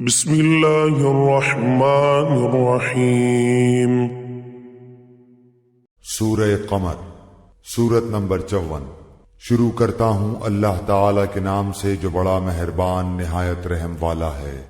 بسم اللہ الرحمن الرحیم۔ سورہ قمر، سورت نمبر 54۔ شروع کرتا ہوں اللہ تعالی کے نام سے جو بڑا مہربان نہایت رحم والا ہے۔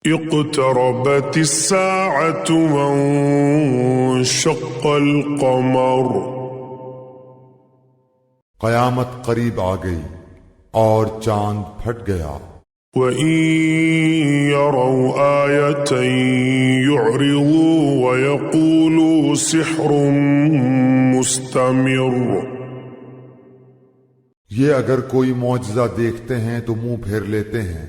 اقتربت الساعة وانشق القمر۔ قیامت قریب آ گئی اور چاند پھٹ گیا۔ وَإِن يَرَوْا آيَةً يُعْرِضُوا وَيَقُولُوا سِحْرٌ مُسْتَمِرٌّ۔ یہ اگر کوئی معجزہ دیکھتے ہیں تو منہ پھیر لیتے ہیں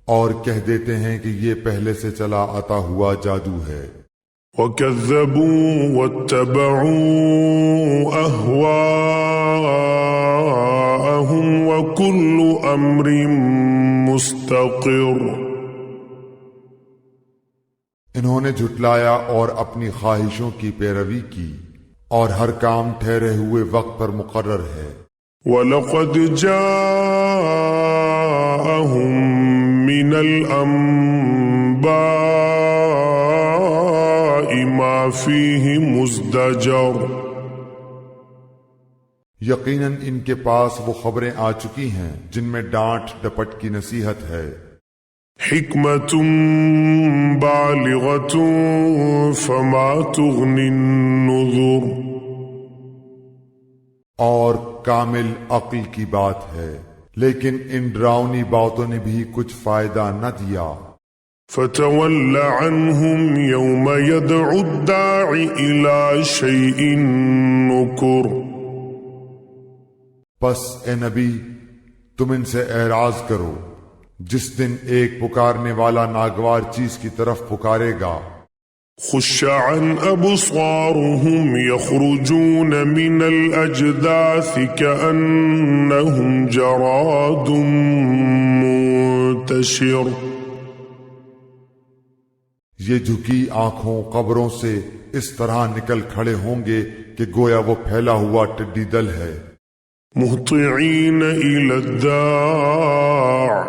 اور کہہ دیتے ہیں کہ یہ پہلے سے چلا آتا ہوا جادو ہے۔ وَكَذَّبُوا وَاتَّبَعُوا أَهْوَاءَهُمْ وَكُلُّ أَمْرٍ مُسْتَقِرٌ۔ انہوں نے جھٹلایا اور اپنی خواہشوں کی پیروی کی، اور ہر کام ٹھہرے ہوئے وقت پر مقرر ہے۔ وَلَقَدْ جَاءَهُم مِّنَ الْأَنبَاءِ مَا فِيهِ مُزْدَجَرٌ۔ یقیناً ان کے پاس وہ خبریں آ چکی ہیں جن میں ڈانٹ ڈپٹ کی نصیحت ہے۔ حکمت بالغۃ فما تغنی النذر۔ اور کامل عقل کی بات ہے، لیکن ان ڈراؤنی باتوں نے بھی کچھ فائدہ نہ دیا۔ فتول عنہم یوم یدعو الداع الی شیء نکر۔ پس اے نبی تم ان سے اعراض کرو جس دن ایک پکارنے والا ناگوار چیز کی طرف پکارے گا۔ خش عن ابصارهم یخرجون من الاجداث کأنهم جراد منتشر۔ یہ جھکی آنکھوں قبروں سے اس طرح نکل کھڑے ہوں گے کہ گویا وہ پھیلا ہوا ٹڈی دل ہے۔ مہطعین الی الداع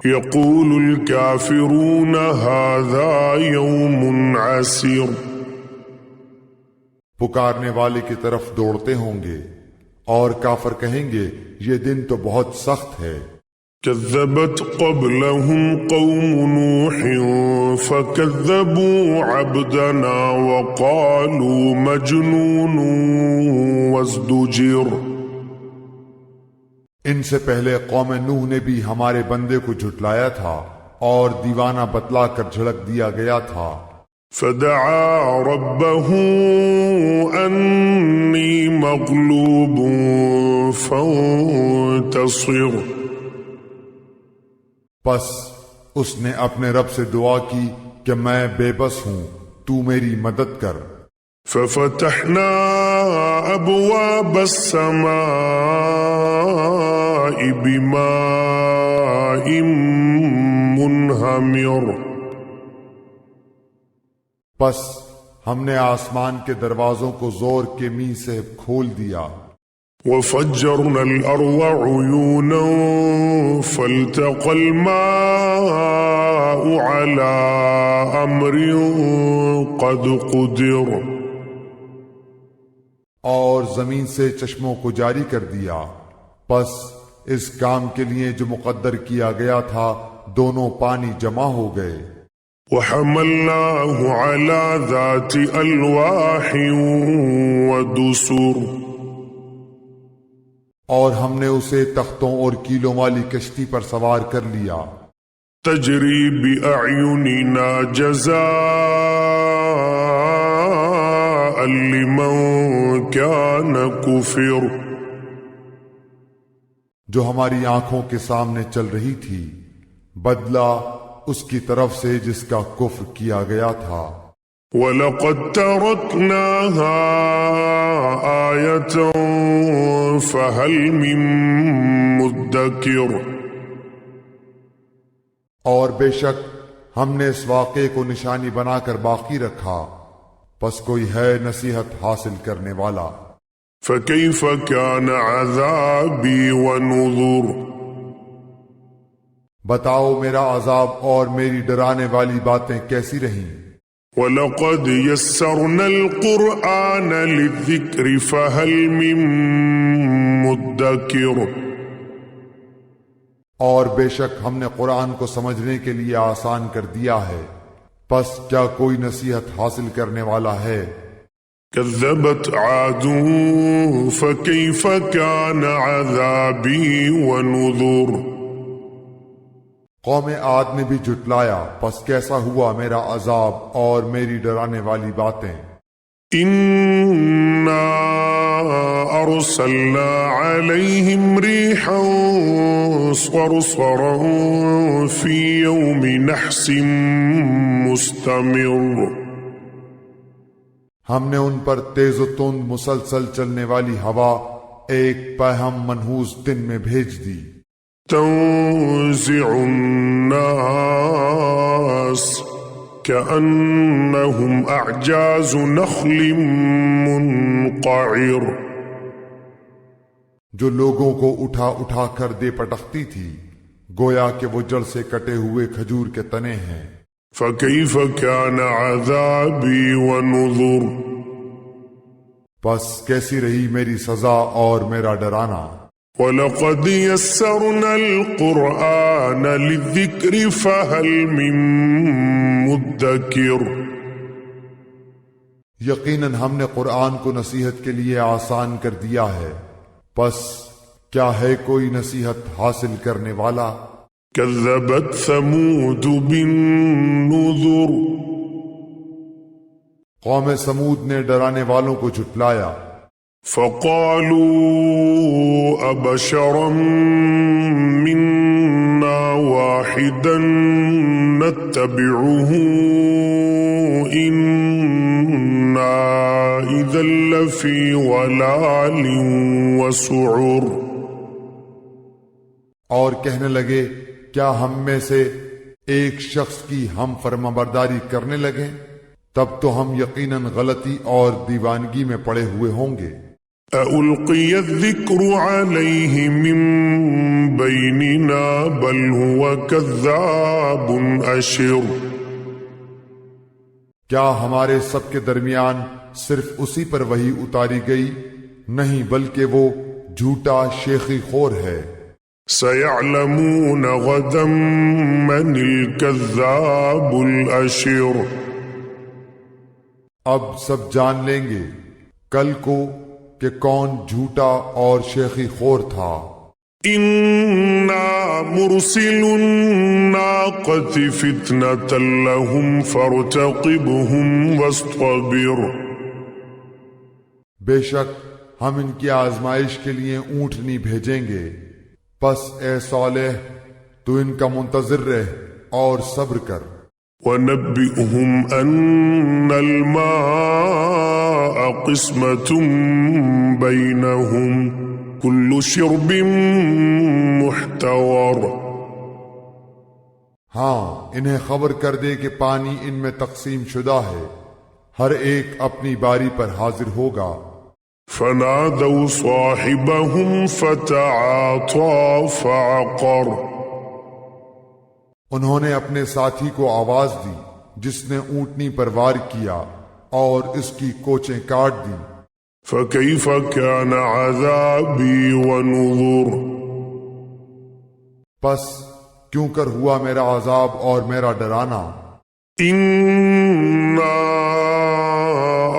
یقول الکافرون ھذا یوم عسیر۔ پکارنے والے کی طرف دوڑتے ہوں گے اور کافر کہیں گے یہ دن تو بہت سخت ہے۔ کذبت قبلهم قوم نوح فکذبوا عبدنا وقالوا مجنون وازدجر۔ ان سے پہلے قوم نوح نے بھی ہمارے بندے کو جھٹلایا تھا اور دیوانہ بتلا کر جھڑک دیا گیا تھا۔ فدعا ربه انی مغلوب فانتصر۔ پس اس نے اپنے رب سے دعا کی کہ میں بے بس ہوں، تو میری مدد کر۔ ففتحنا ابواب السماء بماء منہمر۔ پس ہم نے آسمان کے دروازوں کو زور کے می سے کھول دیا۔ وفجرنا الارض عیونا فالتقى الماء على امر قد قدر۔ اور زمین سے چشموں کو جاری کر دیا، پس اس کام کے لیے جو مقدر کیا گیا تھا دونوں پانی جمع ہو گئے۔ وحملناه على ذات الواح ودسر۔ اور ہم نے اسے تختوں اور کیلوں والی کشتی پر سوار کر لیا۔ تجری بأعیننا جزاء لمن كان کفر۔ جو ہماری آنکھوں کے سامنے چل رہی تھی، بدلہ اس کی طرف سے جس کا کفر کیا گیا تھا۔ وَلَقَدْ تَرَكْنَاهَا آيَةً فَهَلْ مِن مُدَّكِرٍ۔ اور بے شک ہم نے اس واقعے کو نشانی بنا کر باقی رکھا، پس کوئی ہے نصیحت حاصل کرنے والا۔ فَكَيْفَ كَانَ عَذَابِي وَنُذُرِ۔ بتاؤ میرا عذاب اور میری ڈرانے والی باتیں کیسی رہیں۔ وَلَقَدْ يَسَّرْنَا الْقُرْآنَ لِلذِّكْرِ فَهَلْ مِن مُدَّكِرٍ۔ اور بے شک ہم نے قرآن کو سمجھنے کے لیے آسان کر دیا ہے، پس کیا کوئی نصیحت حاصل کرنے والا ہے؟ كذبت عاد فكيف كان عذابي ونذر۔ قوم عاد نے بھی جھٹلایا، پس کیسا ہوا میرا عذاب اور میری ڈرانے والی باتیں۔ إنا أرسلنا عليهم ريحا صرصرا في يوم نحس مستمر۔ ہم نے ان پر تیز و تند مسلسل چلنے والی ہوا ایک پہم منحوس دن میں بھیج دی۔ تنزع الناس كأنهم أعجاز نخل منقعر۔ جو لوگوں کو اٹھا اٹھا کر دے پٹکتی تھی، گویا کہ وہ جڑ سے کٹے ہوئے کھجور کے تنے ہیں۔ فكيف كان عذابي ونذر۔ پس کیسی رہی میری سزا اور میرا ڈرانا۔ وَلَقَدْ يَسَّرْنَا الْقُرْآنَ لِلذِّكْرِ فَهَلْ مِن مُدَّكِرٍ۔ یقیناً ہم نے قرآن کو نصیحت کے لیے آسان کر دیا ہے، پس کیا ہے کوئی نصیحت حاصل کرنے والا؟ كذبت ثمود بالنذر۔ قوم سمود نے ڈرانے والوں کو جھٹلایا۔ فقالوا أبشرا منا واحدا نتبعه إنا إذا لفي ضلال وسعر۔ اور کہنے لگے، کیا ہم میں سے ایک شخص کی ہم فرما برداری کرنے لگیں؟ تب تو ہم یقیناً غلطی اور دیوانگی میں پڑے ہوئے ہوں گے۔ أَأُلْقِيَ الذِّكْرُ عَلَيْهِ مِن بَيْنِنَا بَلْ هُوَ كَذَّابٌ أَشِرٌ۔ کیا ہمارے سب کے درمیان صرف اسی پر وحی اتاری گئی؟ نہیں، بلکہ وہ جھوٹا شیخی خور ہے۔ سَيَعْلَمُونَ غَدًا مَّنِ الْكَذَّابُ الْأَشِرُ۔ اب سب جان لیں گے کل کو کہ کون جھوٹا اور شیخی خور تھا۔ إِنَّا مُرْسِلُو النَّاقَةِ فِتْنَةً لَهُمْ فَارْتَقِبْهُمْ وَاصْطَبِرْ۔ بے شک ہم ان کی آزمائش کے لیے اونٹنی بھیجیں گے، پس اے صالح تو ان کا منتظر رہ اور صبر کر۔ وَنَبِّئْهُمْ أَنَّ الْمَاءَ قِسْمَةٌ بَيْنَهُمْ كُلُّ شِرْبٍ مُحْتَوَرٍ۔ ہاں، انہیں خبر کر دے کہ پانی ان میں تقسیم شدہ ہے، ہر ایک اپنی باری پر حاضر ہوگا۔ فَنَادَوْا صَاحِبَهُمْ فَتَعَاطَىٰ فَعَقَرَ۔ انہوں نے اپنے ساتھی کو آواز دی جس نے اونٹنی پر وار کیا اور اس کی کوچیں کاٹ دی۔ فَكَيْفَ كَانَ عَذَابِي وَنُذُرِ۔ پس کیوں کر ہوا میرا عذاب اور میرا ڈرانا۔ إِنَّا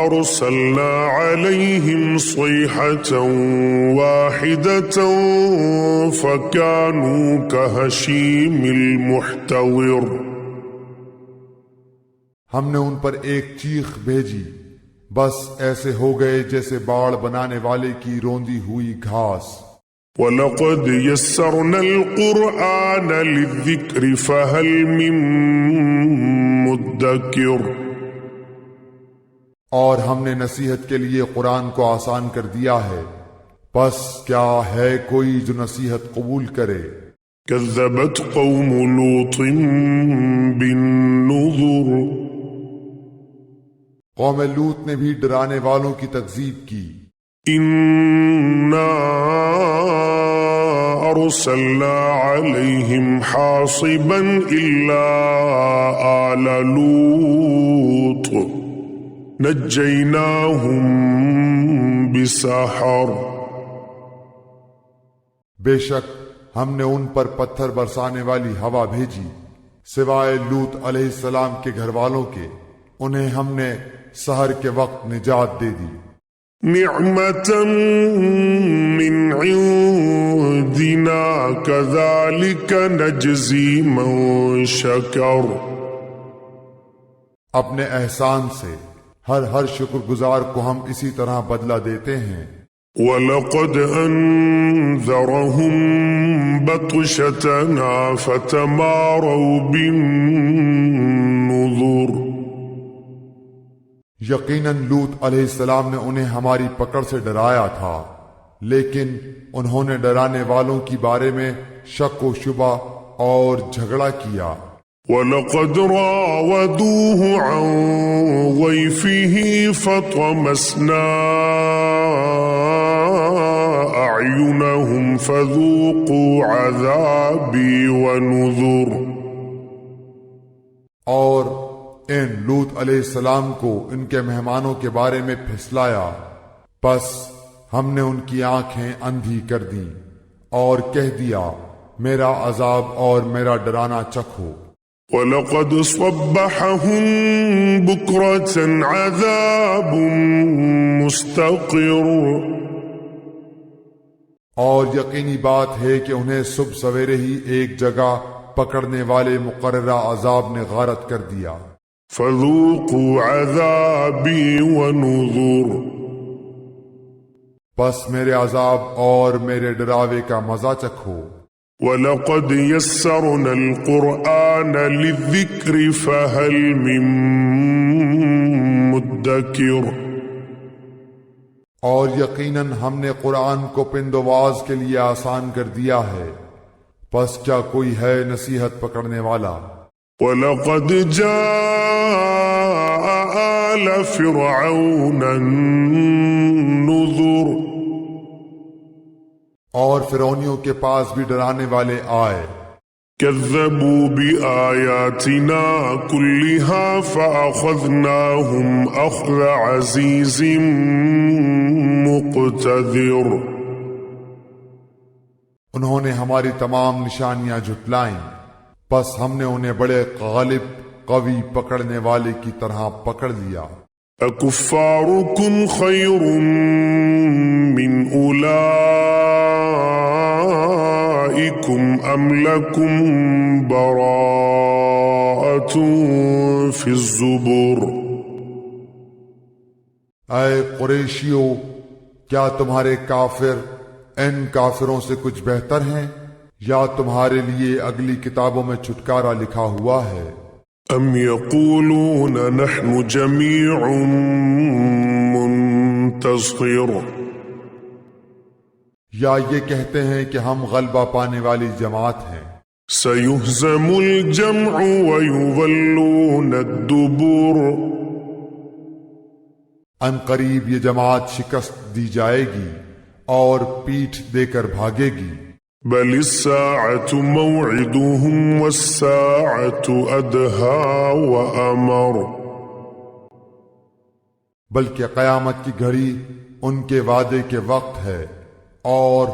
أَرْسَلْنَا عَلَيْهِمْ صَيْحَةً وَاحِدَةً فَكَانُوا كَهَشِيمِ الْمُحْتَظِرِ۔ ہم نے ان پر ایک چیخ بھیجی، بس ایسے ہو گئے جیسے باڑ بنانے والے کی روندی ہوئی گھاس۔ وَلَقَدْ يَسَّرْنَا الْقُرْآنَ لِلذِّكْرِ فَهَلْ مِن مُدَّكِرٍ۔ اور ہم نے نصیحت کے لیے قرآن کو آسان کر دیا ہے، پس کیا ہے کوئی جو نصیحت قبول کرے؟ كذبت قوم لوط بالنذر۔ قوم لوط نے بھی ڈرانے والوں کی تکذیب کی۔ إنا أرسلنا عليهم حاصبا إلا آل لوط نجيناهم بسحر. بے شک ہم نے ان پر پتھر برسانے والی ہوا بھیجی سوائے لوط علیہ السلام کے گھر والوں کے، انہیں ہم نے سحر کے وقت نجات دے دی. نعمة من عندنا كذلك نجزي من شكر. اپنے احسان سے ہر شکر گزار کو ہم اسی طرح بدلہ دیتے ہیں. وَلَقَدْ أَنذَرَهُمْ بَطْشَتَنَا فَتَمَارَوْا بِالنُّذُرِ. یقیناً لوط علیہ السلام نے انہیں ہماری پکڑ سے ڈرایا تھا، لیکن انہوں نے ڈرانے والوں کی بارے میں شک و شبہ اور جھگڑا کیا. وَلَقَدْ رَاوَدُوهُ عَنْ ضَيْفِهِ فَطَمَسْنَا أَعْيُنَهُمْ فَذُوقُوا عَذَابِي وَنُذُرِ. اور ان لوط علیہ السلام کو ان کے مہمانوں کے بارے میں پھسلایا، پس ہم نے ان کی آنکھیں اندھی کر دیں اور کہہ دیا میرا عذاب اور میرا ڈرانا چکھو. وَلَقَدْ صَبَّحَهُم بُكْرَةً عَذَابٌ مُسْتَقِرٌ. اور یقینی بات ہے کہ انہیں صبح سویرے ہی ایک جگہ پکڑنے والے مقررہ عذاب نے غارت کر دیا. فَذُوقُوا عَذَابِي وَنُذُرِ. پس میرے عذاب اور میرے ڈراوے کا مزہ چکھو. وَلَقَدْ يَسَّرْنَا الْقُرْآنَ لِلذِّكْرِ فَهَلْ مِن مُدَّكِرٍ. اور یقیناً ہم نے قرآن کو پندواز کے لیے آسان کر دیا ہے، پس کیا کوئی ہے نصیحت پکڑنے والا. وَلَقَدْ جَاءَ آلَ فِرْعَوْنَ النُّذُرُ. اور فرعونیوں کے پاس بھی ڈرانے والے آئے. كَذَّبُوا بِآيَاتِنَا كُلِّهَا فَأَخَذْنَاهُمْ أَخْذَ عَزِيزٍ مُقْتَدِرٍ. انہوں نے ہماری تمام نشانیاں جھٹلائیں، پس ہم نے انہیں بڑے غالب قوی پکڑنے والے کی طرح پکڑ لیا. أَكُفَّارُكُمْ خَيْرٌ مِّنْ أُولَئِكُمْ أَمْ لَكُمْ بَرَاءَةٌ فِي الزُّبُرِ. اے قریشیو، کیا تمہارے کافر ان کافروں سے کچھ بہتر ہیں، یا تمہارے لیے اگلی کتابوں میں چھٹکارا لکھا ہوا ہے؟ أَمْ يَقُولُونَ نَحْنُ جَمِيعٌ مُنْتَصِرٌ. یا یہ کہتے ہیں کہ ہم غلبہ پانے والی جماعت ہیں. سَيُهْزَمُ الْجَمْعُ وَيُوَلُّونَ الدُّبُرَ. ان قریب یہ جماعت شکست دی جائے گی اور پیٹھ دے کر بھاگے گی. بَلِ السَّاعَةُ مَوْعِدُهُمْ وَالسَّاعَةُ أَدْهَى وَأَمَرُ. بلکہ قیامت کی گھڑی ان کے وعدے کے وقت ہے، اور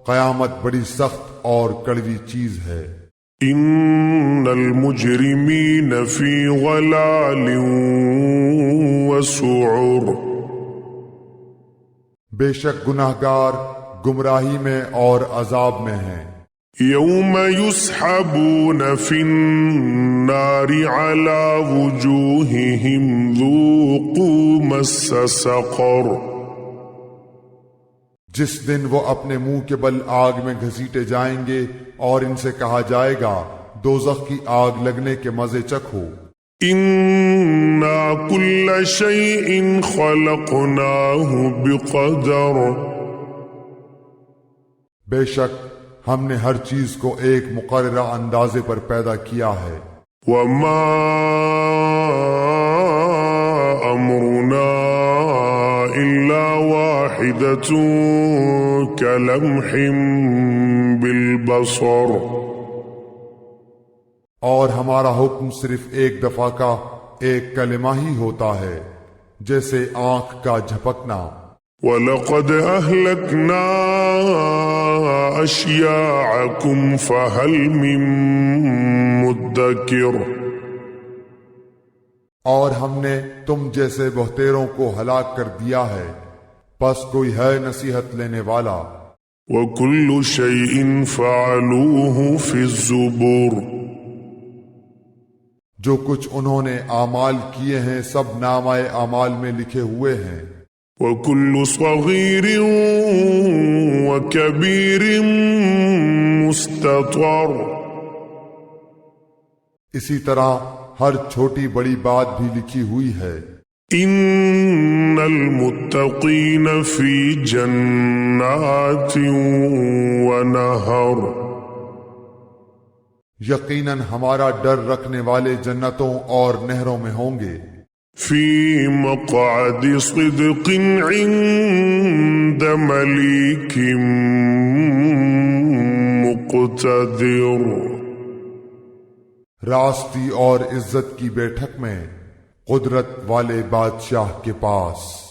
قیامت بڑی سخت اور کڑوی چیز ہے. إِنَّ الْمُجْرِمِينَ فِي ضَلَالٍ وَسُعُرٍ. بے شک گناہگار گمراہی میں اور عذاب میں ہیں. يَوْمَ يُسْحَبُونَ فِي النَّارِ عَلَى وُجُوهِهِمْ ذُوقُوا مَسَّ سَقَرَ. جس دن وہ اپنے منہ کے بل آگ میں گھسیٹے جائیں گے اور ان سے کہا جائے گا دوزخ کی آگ لگنے کے مزے چکھو. إِنَّا كُلَّ شَيْءٍ خَلَقْنَاهُ بِقَدَرٍ. بے شک ہم نے ہر چیز کو ایک مقررہ اندازے پر پیدا کیا ہے. وَمَا أَمْرُنَا إِلَّا وَاحِدٌ واحدة كلمح بالبصر اور ہمارا حکم صرف ایک دفعہ کا ایک کلمہ ہی ہوتا ہے، جیسے آنکھ کا جھپکنا۔ وَلَقَدْ أَهْلَكْنَا أَشْيَاعَكُمْ فَهَلْ مِن مُدَّكِرٍ اور ہم نے تم جیسے بہتیروں کو ہلاک کر دیا ہے، پس کوئی ہے نصیحت لینے والا۔ وَكُلُّ شَيْءٍ فَعَلُوهُ فِي الزُّبُرِ جو کچھ انہوں نے اعمال کیے ہیں سب نامہ اعمال میں لکھے ہوئے ہیں۔ وَكُلُّ صَغِيرٍ وَكَبِيرٍ مُسْتَطَرٍ اسی طرح ہر چھوٹی بڑی بات بھی لکھی ہوئی ہے۔ إِنَّ الْمُتَّقِينَ فِي جَنَّاتٍ وَنَهَرٍ یقیناً ہمارا ڈر رکھنے والے جنتوں اور نہروں میں ہوں گے۔ فِي مَقْعَدِ صِدْقٍ عِندَ مَلِيكٍ مُقْتَدِرٍ راستی اور عزت کی بیٹھک میں قدرت والے بادشاہ کے پاس۔